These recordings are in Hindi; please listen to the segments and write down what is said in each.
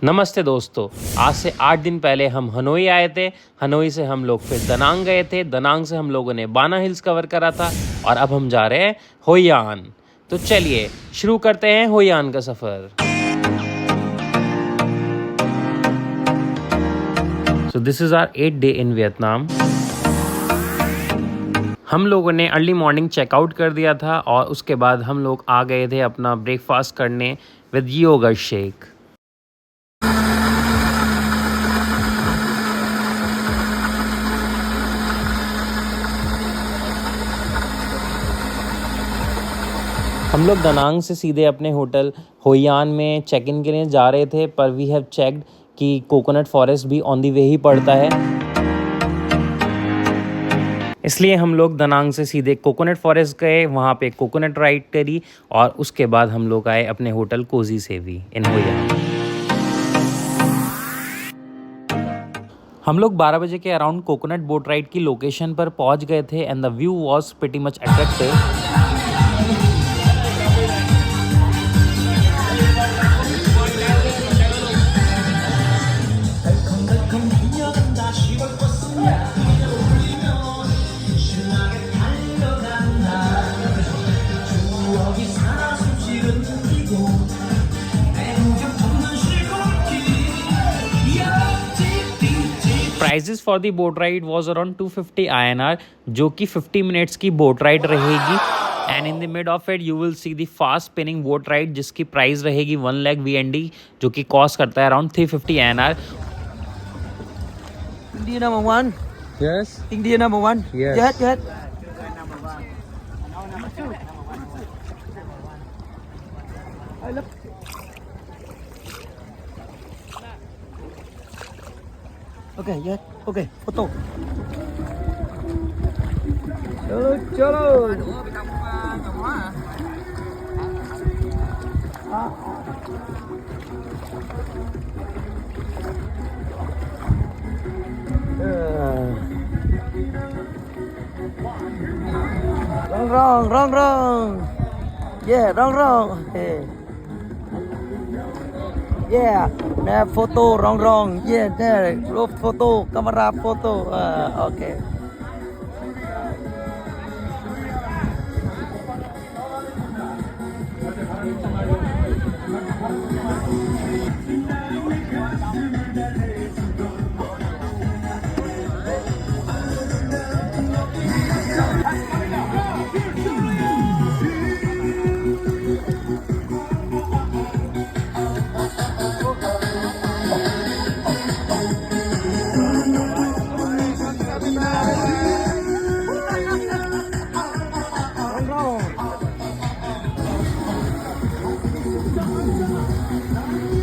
नमस्ते दोस्तों। आज से 8 दिन पहले हम हनोई आए थे। हनोई से हम लोग फिर दनांग गए थे। दनांग से हम लोगों ने बाना हिल्स कवर करा था और अब हम जा रहे हैं होयान। तो चलिए शुरू करते हैं होयान का सफ़र। So this is our 8 day in Vietnam. हम लोगों ने अर्ली मॉर्निंग चेकआउट कर दिया था और उसके बाद हम लोग आ गए थे अपना ब्रेकफास्ट करने विद योगर्ट शेक। हम लोग दनांग से सीधे अपने होटल होयान में चेक इन के लिए जा रहे थे, पर वी हैव चेक्ड कि कोकोनट फॉरेस्ट भी ऑन दी वे ही पड़ता है, इसलिए हम लोग दनांग से सीधे कोकोनट फॉरेस्ट गए। वहाँ पे कोकोनट राइड करी और उसके बाद हम लोग आए अपने होटल कोजी सेवी इन होयान। हम लोग 12 बजे के अराउंड कोकोनट बोट राइड की लोकेशन पर पहुँच गए थे and the view was pretty much attractive. Prices for the boat ride was around 250 INR, जो कि 50 मिनट्स की बोट राइड रहेगी। And in the mid of it you will see the fast spinning boat ride जिसकी प्राइस रहेगी 1 लाख VND, जो कि कॉस्ट करता है around 350 INR। India number one. Yes. India number one. Yes. Jet. I love. Okay, jet. Okay, photo. Chalo. Wrong. Yeah, wrong. Okay. Yeah, nah, photo wrong. Yeah, there, photo, camera photo. Okay.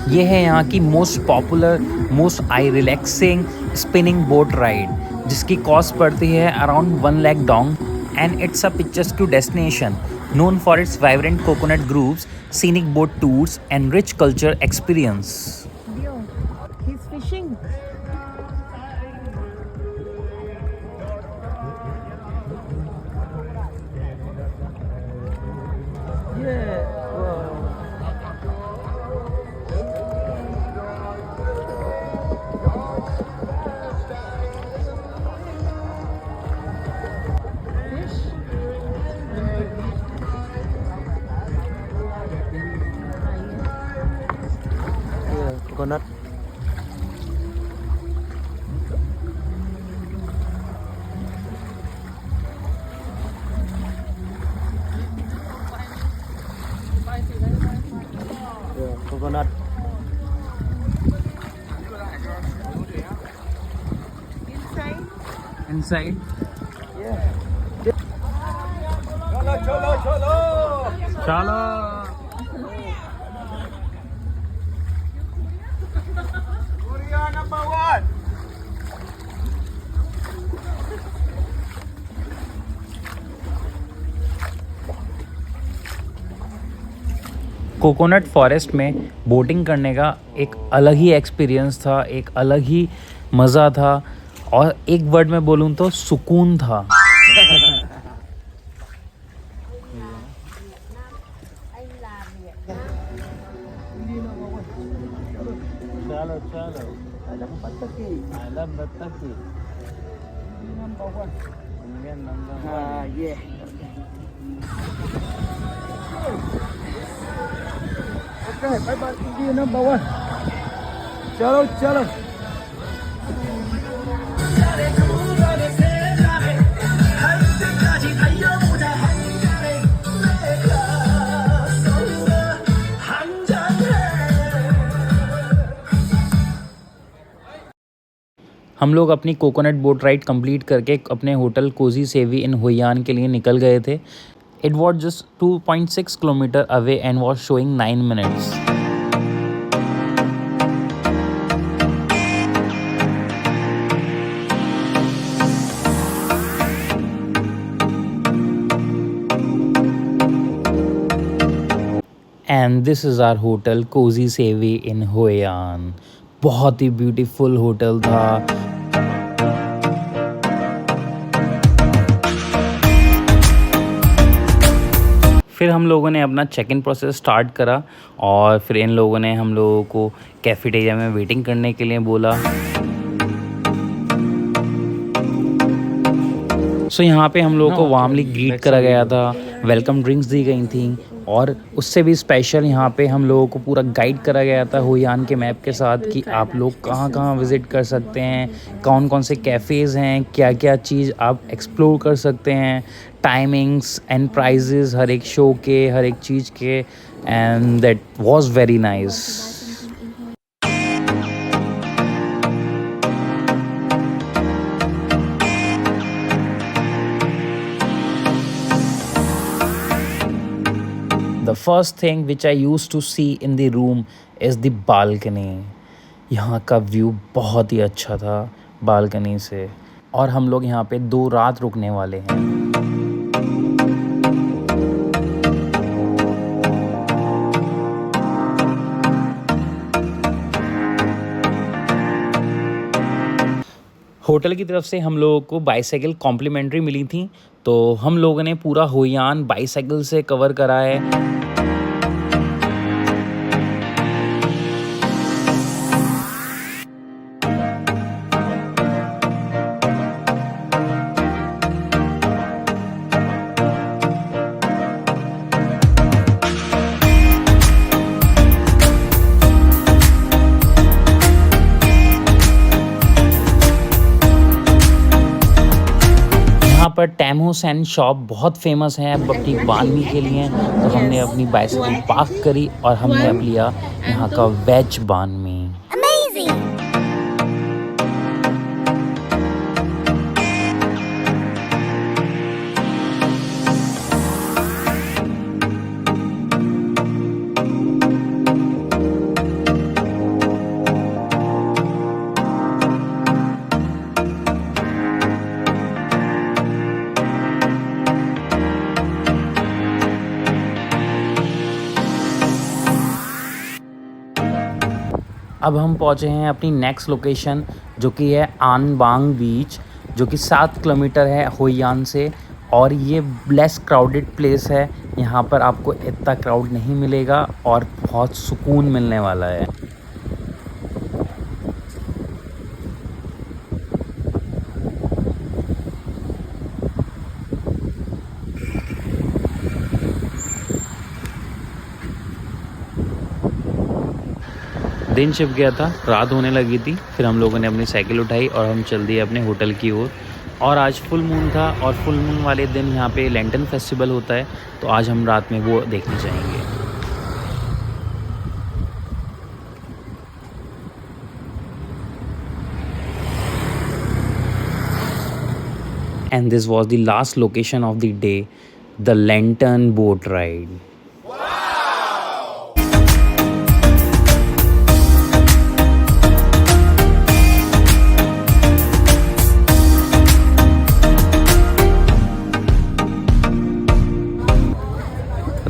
ये है यहाँ की most popular, most I relaxing spinning boat ride, जिसकी कॉस्ट पड़ती है around 1 lakh dong. And it's a picturesque destination known for its vibrant coconut groves, scenic boat tours, and rich culture experience. He's fishing. Yeah. Coconut. Yeah, coconut. Inside. Yeah. चलो। कोकोनट फॉरेस्ट में बोटिंग करने का एक अलग ही एक्सपीरियंस था, एक अलग ही मज़ा था और एक वर्ड में बोलूँ तो सुकून था। चलो चलो Alam pataki. आलम बत्तखी Number 1. Indian number Yeah. Okay, bye-bye. India number 1. चलो चलो. हम लोग अपनी कोकोनट बोट राइड कंप्लीट करके अपने होटल कोजी सेवी इन हुयान के लिए निकल गए थे. It was just 2.6 kilometre away and was showing 9 minutes. And this is our hotel Cozy Savvy in हुयान. बहुत ही ब्यूटीफुल होटल था. फिर हम लोगों ने अपना चेक इन प्रोसेस स्टार्ट करा और फिर इन लोगों ने हम लोगों को कैफेटेरिया में वेटिंग करने के लिए बोला. सो यहाँ पे हम लोगों को वार्मली ग्रीट करा गया था. वेलकम ड्रिंक्स दी गई थी और उससे भी स्पेशल यहाँ पे हम लोगों को पूरा गाइड करा गया था हुयान के मैप के साथ कि आप लोग कहाँ कहाँ विज़िट कर सकते हैं, कौन कौन से कैफ़ेज़ हैं, क्या क्या चीज़ आप एक्सप्लोर कर सकते हैं, टाइमिंग्स एंड प्राइजेज़ हर एक शो के, हर एक चीज़ के. And that was very nice. The first thing which I used to see in the room is the balcony. यहाँ का व्यू बहुत ही अच्छा था बालकनी से. और हम लोग यहाँ पे 2 रात रुकने वाले हैं. होटल की तरफ से हम लोगों को बाईसाइकिल कॉम्प्लीमेंट्री मिली थी. तो हम लोगों ने पूरा हुयान बाईसाइकिल से कवर करा है. यहाँ पर टैमो सैंड शॉप बहुत फेमस है अपनी बानमी के लिए. तो हमने अपनी बाइसाइकिल पार्क करी और हमने अब लिया यहाँ का वेज बानमी. अब हम पहुँचे हैं अपनी नेक्स्ट लोकेशन जो कि है आन बांग बीच, जो कि 7 किलोमीटर है हुयान से. और ये लेस क्राउडेड प्लेस है. यहाँ पर आपको इतना क्राउड नहीं मिलेगा और बहुत सुकून मिलने वाला है. दिन छिप गया था, रात होने लगी थी. फिर हम लोगों ने अपनी साइकिल उठाई और हम चल दिए अपने होटल की ओर. और आज फुल मून था और फुल मून वाले दिन यहाँ पे लैंटर्न फेस्टिवल होता है. तो आज हम रात में वो देखने जाएंगे. And this was the last location of the day, the lantern boat ride.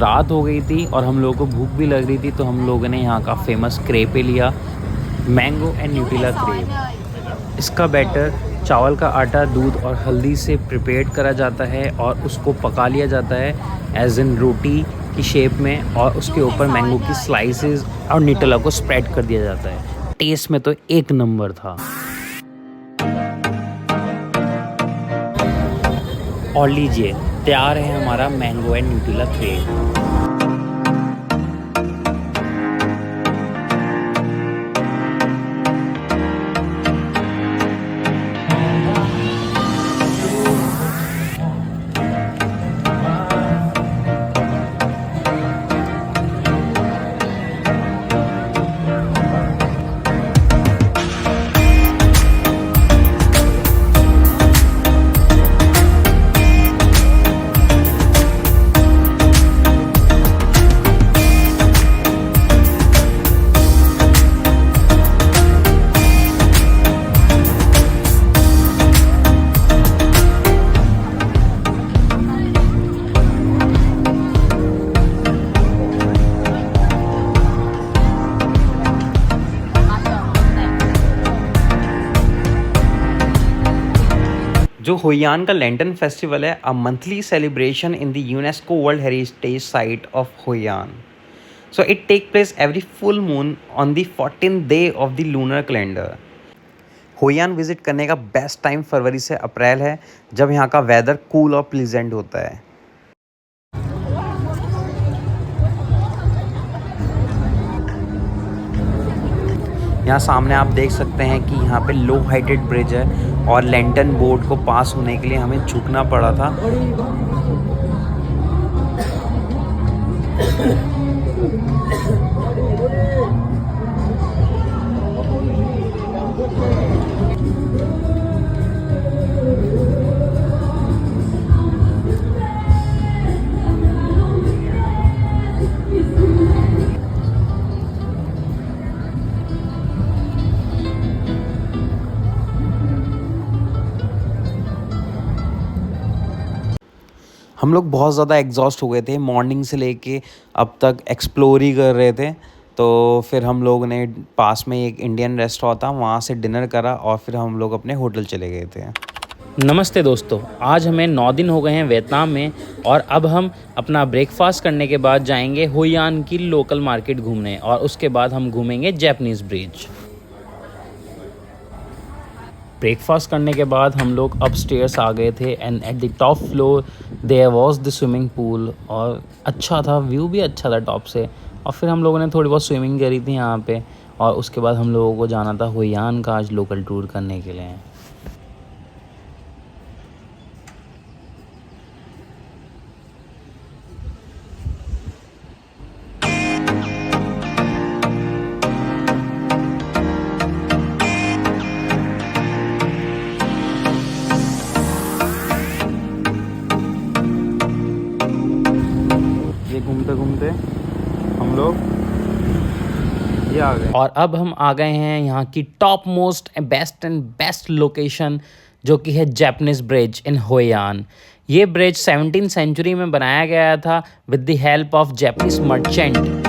रात हो गई थी और हम लोगों को भूख भी लग रही थी. तो हम लोगों ने यहाँ का फेमस क्रेपे लिया, मैंगो एंड न्यूटेला क्रेप. इसका बैटर चावल का आटा, दूध और हल्दी से प्रिपेयर करा जाता है और उसको पका लिया जाता है एज इन रोटी की शेप में. और उसके ऊपर मैंगो की स्लाइसेस और न्यूटेला को स्प्रेड कर दिया जाता है. टेस्ट में तो एक नंबर था। और लीजिए, तैयार है हमारा मैंगो एंड न्यूटेला केक। जो होयान का लैंटर्न फेस्टिवल है, a monthly celebration in the UNESCO world heritage site of Hoi An. So it take place every full moon on the 14th day of the lunar calendar. Hoi An visit करने का बेस्ट टाइम फरवरी से अप्रैल है, जब यहाँ का वेदर कूल और प्लीजेंट होता है। यहाँ सामने आप देख सकते हैं कि यहाँ पे लो हाइटेड ब्रिज है और लैंटर्न बोर्ड को पास होने के लिए हमें झुकना पड़ा था। हम लोग बहुत ज़्यादा एग्जॉस्ट हो गए थे, मॉर्निंग से लेके अब तक एक्सप्लोर ही कर रहे थे। तो फिर हम लोग ने पास में एक इंडियन रेस्टोरेंट था, वहाँ से डिनर करा और फिर हम लोग अपने होटल चले गए थे। नमस्ते दोस्तों, आज हमें 9 दिन हो गए हैं वियतनाम में और अब हम अपना ब्रेकफास्ट करने के बाद जाएंगे होयान की लोकल मार्केट घूमने और उसके बाद हम घूमेंगे जैपनीज़ ब्रिज। ब्रेकफास्ट करने के बाद हम लोग अपस्टेयर्स आ गए थे and at the top floor there was the swimming pool और अच्छा था, व्यू भी अच्छा था टॉप से। और फिर हम लोगों ने थोड़ी बहुत स्विमिंग करी थी यहाँ पे और उसके बाद हम लोगों को जाना था होयान का आज लोकल टूर करने के लिए। घूमते घूमते हम लोग ये आ गए और अब हम आ गए हैं यहाँ की टॉप मोस्ट बेस्ट लोकेशन, जो कि है जैपनीज़ ब्रिज इन होयान। ये ब्रिज 17th सेंचुरी में बनाया गया था with the help of Japanese merchant.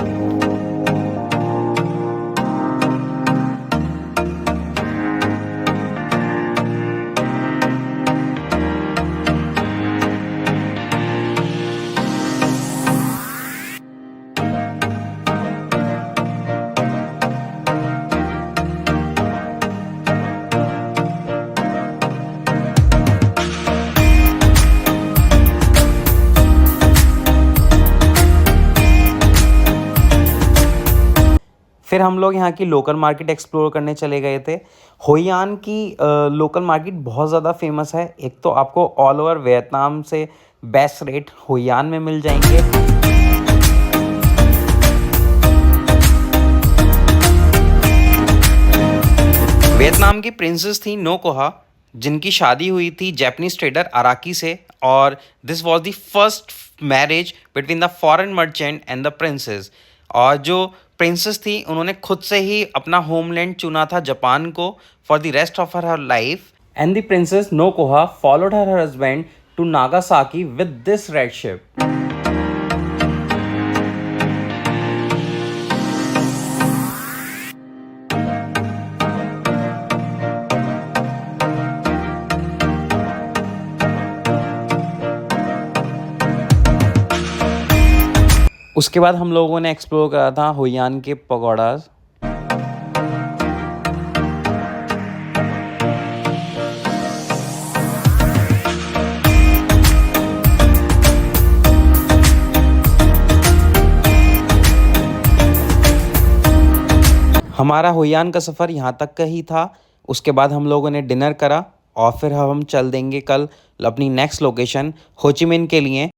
फिर हम लोग यहाँ की लोकल मार्केट एक्सप्लोर करने चले गए थे। होयान की लोकल मार्केट बहुत ज़्यादा फेमस है। एक तो आपको ऑल ओवर वियतनाम से बेस्ट रेट होयान में मिल जाएंगे। वियतनाम की प्रिंसेस थी नो कोहा, जिनकी शादी हुई थी जापानीज ट्रेडर अराकी से, और this was the first marriage between the foreign merchant and the princess. और जो प्रिंसेस थी उन्होंने खुद से ही अपना होमलैंड चुना था जापान को for the rest of her life. And the princess No Koha followed her husband to Nagasaki with this red ship. उसके बाद हम लोगों ने एक्सप्लोर करा था होयान के पगोडाज। हमारा हुयान का सफ़र यहाँ तक का ही था। उसके बाद हम लोगों ने डिनर करा और फिर हम चल देंगे कल अपनी नेक्स्ट लोकेशन हो ची मिन्ह के लिए।